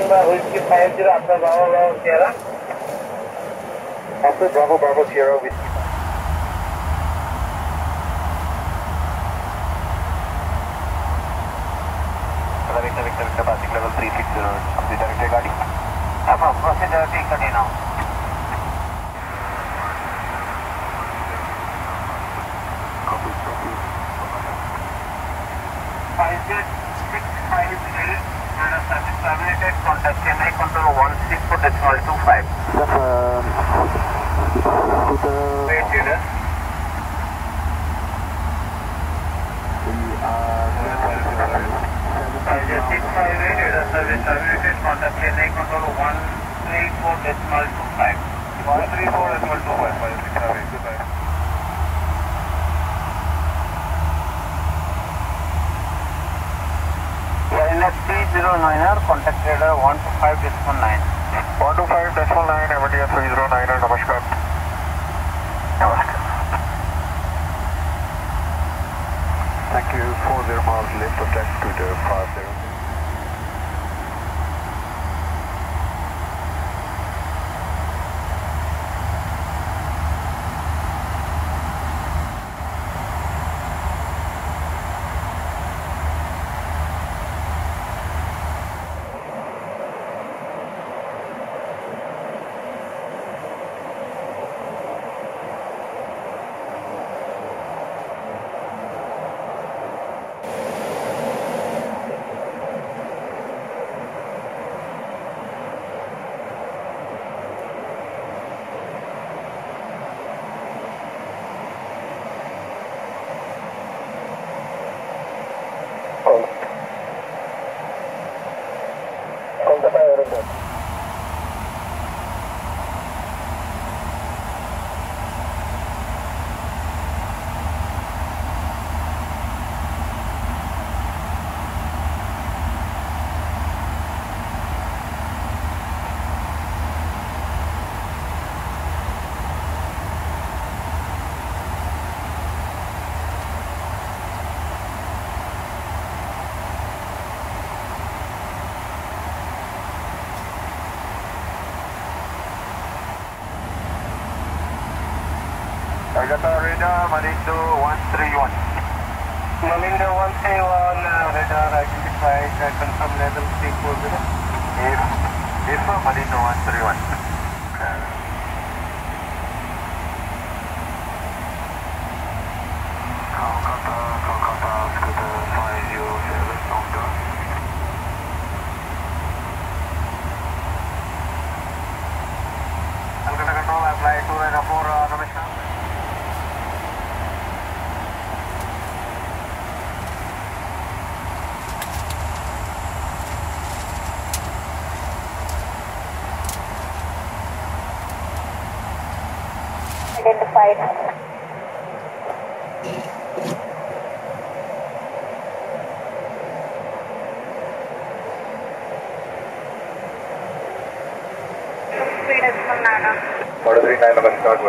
Whiskey 50 after Bravo Sierra. After Bravo Sierra Whiskey. Victor, passing level 360. The directed गाड़ी. Proceed directly गाड़ी now. Copy. 5658 and a service terminated. Contact Chennai control 164.25. Wait, leader. Service terminated. Contact Chennai control 134.25. 134.25. Goodbye. LS309er, contact radar 125.9. 125.9, Avenue 309er, Namaskar. Namaskar. Thank you, 40 miles left of taxi to the 50. Kagata radar, Malindo 131. Malindo 131, radar identified, confirm level 340. If Malindo 131. Kolkata, scooter 507, Nocta. Kolkata control, apply to radar 4, Namaskar. Identified. Speed is 9. 39 Namaskar,